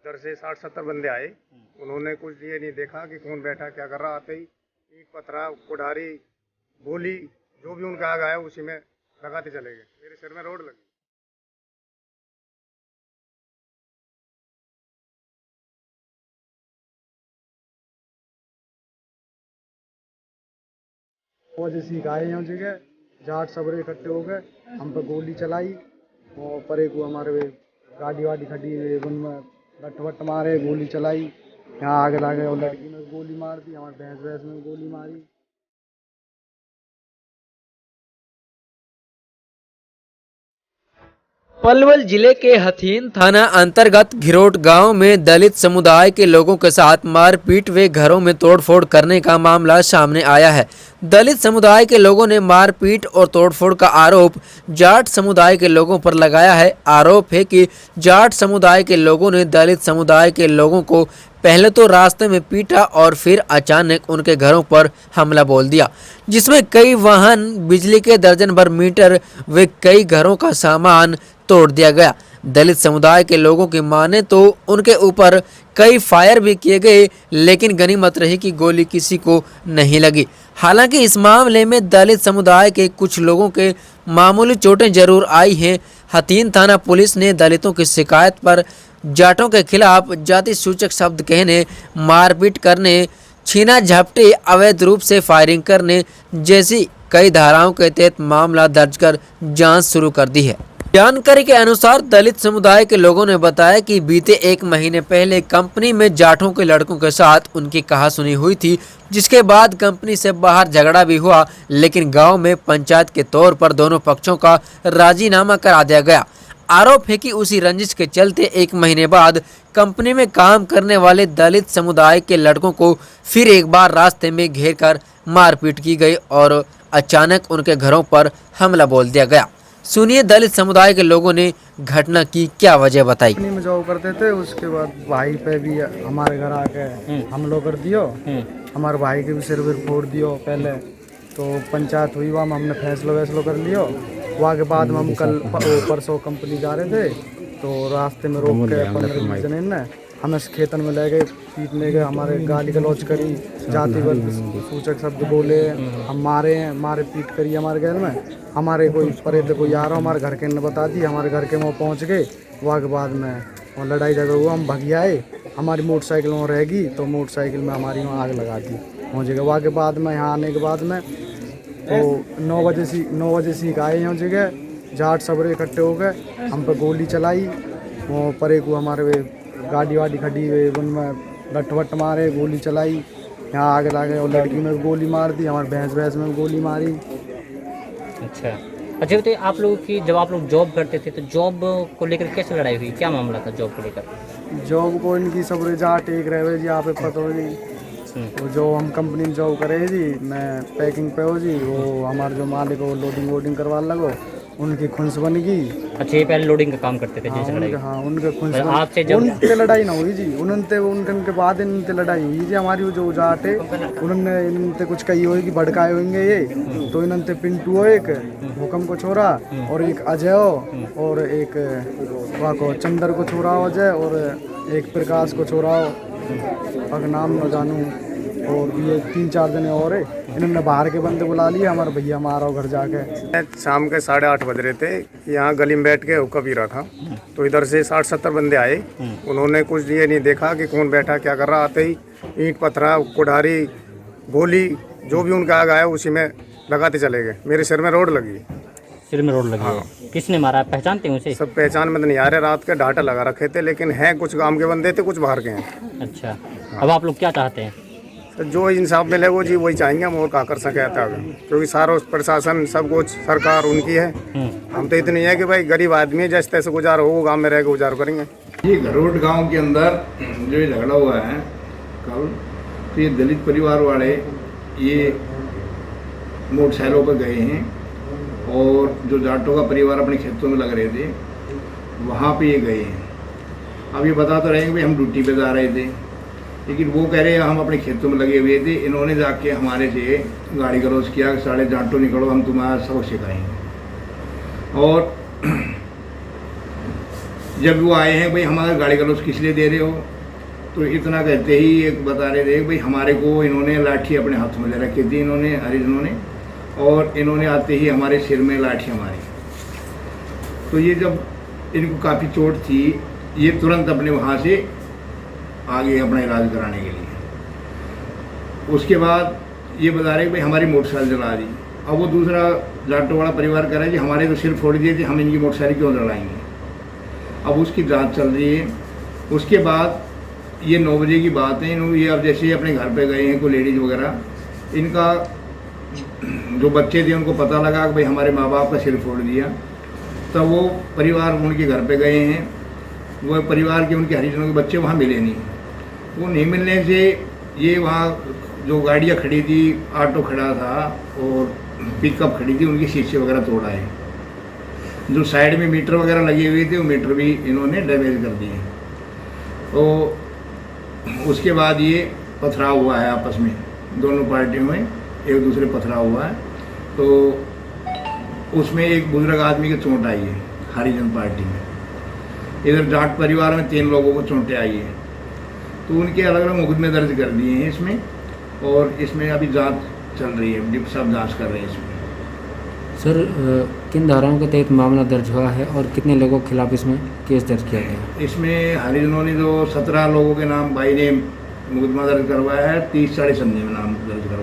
इधर से 60-70 बंदे आए। उन्होंने कुछ ये नहीं देखा कि कौन बैठा क्या कर रहा। आते ही ईंट पत्थरा कुठारी गोली जो भी उनका आग आया उसी में लगाते चले गए। मेरे सिर में रोड लगी। वो जैसी आए हैं जगह जाट सबरे इकट्ठे हो गए, हम पे गोली चलाई और परे को हमारे गाड़ी वाड़ी खड़ी उनमें गट वट मारे, गोली चलाई। यहाँ आगे लागे और लड़की में गोली मार दी, हमारे भैंस भैंस में गोली मारी। पलवल जिले के हथीन थाना अंतर्गत घिरोट गांव में दलित समुदाय के लोगों के साथ मारपीट व घरों में तोड़फोड़ करने का मामला सामने आया है। दलित समुदाय के लोगों ने मारपीट और तोड़फोड़ का आरोप जाट समुदाय के लोगों पर लगाया है। आरोप है कि जाट समुदाय के लोगों ने दलित समुदाय के लोगों को पहले तो रास्ते में पीटा और फिर अचानक उनके घरों पर हमला बोल दिया, जिसमें कई वाहन, बिजली के दर्जन भर मीटर व कई घरों का सामान तोड़ दिया गया। दलित समुदाय के लोगों की माने तो उनके ऊपर कई फायर भी किए गए, लेकिन गनीमत रही कि गोली किसी को नहीं लगी। हालांकि इस मामले में दलित समुदाय के कुछ लोगों के मामूली चोटें जरूर आई हैं। हथीन थाना पुलिस ने दलितों की शिकायत पर जाटों के खिलाफ जाति सूचक शब्द कहने, मारपीट करने, छीना झपटी, अवैध रूप से फायरिंग करने जैसी कई धाराओं के तहत मामला दर्ज कर जांच शुरू कर दी है। जानकारी के अनुसार दलित समुदाय के लोगों ने बताया कि बीते 1 महीने पहले कंपनी में जाटों के लड़कों के साथ उनकी कहासुनी हुई थी, जिसके बाद कंपनी से बाहर झगड़ा भी हुआ, लेकिन गांव में पंचायत के तौर पर दोनों पक्षों का राजीनामा करा दिया गया। आरोप है कि उसी रंजिश के चलते 1 महीने बाद कंपनी में काम करने वाले दलित समुदाय के लड़कों को फिर एक बार रास्ते में घेर कर मारपीट की गई और अचानक उनके घरों पर हमला बोल दिया गया। सुनिए दलित समुदाय के लोगों ने घटना की क्या वजह बताई। कंपनी में जॉब करते थे, उसके बाद भाई पे भी हमारे घर आके हमला कर दियो। हमारे भाई के भी सिर विर फोड़ दियो। पहले तो पंचायत हुई, वहाँ हमने फैसलो कर लियो। वहाँ के बाद में हम कल परसों कंपनी जा रहे थे, तो रास्ते में रोक के 15-20 जने ने हमें खेतन में ले गए, पीटने गए, हमारे गाली गलौज करी, जातिगत सूचक शब्द बोले, हम मारे पीट करी हमारे घर में। हमारे कोई परे थे कोई आ रहा, हमारे घर के ने बता दी, हमारे घर के वहाँ पहुँच गए। वहाँ के बाद में वहाँ लड़ाई झगड़ा हुआ, हम भग आए। हमारी मोटरसाइकिल वहाँ रहेगी, तो मोटरसाइकिल में हमारी वहाँ आग लगा दी पहुँच गए। वहाँ के बाद में यहाँ आने के बाद में तो 9 बजे से आए यहाँ जगह, जाट सबरे इकट्ठे हो गए, हम पे गोली चलाई। वो परे को हमारे गाड़ी वाड़ी खड़ी उनमें गट वट मारे, गोली चलाई। यहाँ आगे लागे और लड़की में गोली मार दी, हमारे भैंस भैंस में गोली मारी। अच्छा तो आप लोगों की जब आप लोग जॉब करते थे तो जॉब को लेकर कैसे लड़ाई हुई, क्या मामला था जॉब को लेकर? जॉब को इनकी सबरे जाट एक रहे जी, यहाँ पे पता हो जी। तो जो हम कंपनी में जॉब करे जी, मैं पैकिंग पे हो जी, वो हमारे जो मालिक हो लोडिंग वोडिंग करवा लगो, उनकी खुंस बन गई। अच्छा, ये पहले लोडिंग का काम करते थे जैसे लड़ाई? हाँ, उनके खुंस आपसे जब उनसे लड़ाई ना हुई जी, उनके बाद इनसे लड़ाई हुई जी। हमारी जो जाट है उन्होंने इनसे कुछ कही होगी, भड़काए होंगे ये, तो इनसे पिंटू हो एक हुक्म को छोरा, और एक अजय हो, और एक वहाँ को चंदर को छोरा हो अजय, और एक प्रकाश को छोरा हो, अगर नाम न जानूँ, और ये 3-4 जने और है। इन्होंने बाहर के बंदे बुला लिए, हमारे भैया मारा घर जाके। शाम के 8:30 बज रहे थे, यहाँ गली में बैठ के हुक्का पी रहा था, तो इधर से 60-70 बंदे आए। उन्होंने कुछ ये नहीं देखा कि कौन बैठा क्या कर रहा। आते ही ईंट पत्थरा कुठारी गोली जो भी उनका आग आया उसी में लगाते चले गए। मेरे सिर में रोड लगी। सिर में रोड लगी? हाँ। किसने मारा, पहचानते हैं उसे? सब पहचान में तो नहीं आ रहे, रात के ढाटा लगा रखे थे, लेकिन हैं कुछ गांव के बंदे थे, कुछ बाहर के हैं। अच्छा, अब आप लोग क्या चाहते हैं? तो जो इंसाफ मिले वो जी वही चाहेंगे हम, और क्या कर सके था, क्योंकि सारा प्रशासन सब कुछ सरकार उनकी है। हम तो इतनी है कि भाई गरीब आदमी है, जैसे तैसे गुजारा हो, गांव में रह के गुजार करेंगे। ये घरोट गांव के अंदर जो ये झगड़ा हुआ है कल, तो ये दलित परिवार वाले ये मोटरसाइकिलों पर गए हैं, और जो जाटों का परिवार अपने खेतों में लग रहे थे वहाँ पे ये गए हैं। अब ये बता तो रहे हैं कि हम ड्यूटी पे जा रहे थे, लेकिन वो कह रहे हैं हम अपने खेतों में लगे हुए थे। इन्होंने जाके हमारे से गाड़ी गलौज किया, साढ़े जाटों निकलो, हम तुम्हारा सबक सिखाएंगे। और जब वो आए हैं भाई हमारा गाड़ी का लोस किस लिए दे रहे हो, तो इतना कहते ही एक बता रहे थे भाई हमारे को इन्होंने लाठी अपने हाथों में ले रखी थी इन्होंने हरिजनों ने, और इन्होंने आते ही हमारे सिर में लाठियाँ मारी। तो ये जब इनको काफ़ी चोट थी, ये तुरंत अपने वहाँ से आ गए अपना इलाज कराने के लिए। उसके बाद ये बता रहे भाई हमारी मोटरसाइकिल जला दी। अब वो दूसरा जाटों वाला परिवार कह रहा है कि हमारे तो सिर फोड़ दिए थे, हम इनकी मोटरसाइकिल क्यों जलाएंगे। अब उसकी जांच चल रही है। उसके बाद ये 9 बजे की बात है, ये अब जैसे ही अपने घर पे गए हैं कोई लेडीज़ वगैरह, इनका जो बच्चे थे उनको पता लगा कि भाई हमारे माँ बाप का सिर फोड़ दिया, तब वो परिवार उनके घर पे गए हैं। वो परिवार के उनके हरिजनों के बच्चे वहाँ मिले नहीं। वो नहीं मिलने से ये वहाँ जो गाड़ियाँ खड़ी थी, ऑटो खड़ा था और पिकअप खड़ी थी, उनकी शीशे वगैरह तोड़ा है। जो साइड में मीटर वगैरह लगे हुए थे वो मीटर भी इन्होंने डैमेज कर दिए। तो उसके बाद ये पथराव हुआ है आपस में, दोनों पार्टियों में एक दूसरे पथराव हुआ है। तो उसमें एक बुजुर्ग आदमी की चोट आई है हरिजन पार्टी में। इधर जाट परिवार में 3 लोगों को चोटें आई है। तो उनके अलग अलग मुकदमे दर्ज कर दिए हैं इसमें, और इसमें अभी जांच चल रही है, डिप्टी साहब जांच कर रहे हैं इसमें। सर किन धाराओं के तहत मामला दर्ज हुआ है और कितने लोगों के खिलाफ इसमें केस दर्ज किया गया? इसमें हरिजनों ने जो 17 लोगों के नाम भाई ने मुकदमा दर्ज करवाया है, 30-40 संदेह में नाम दर्ज करवाया।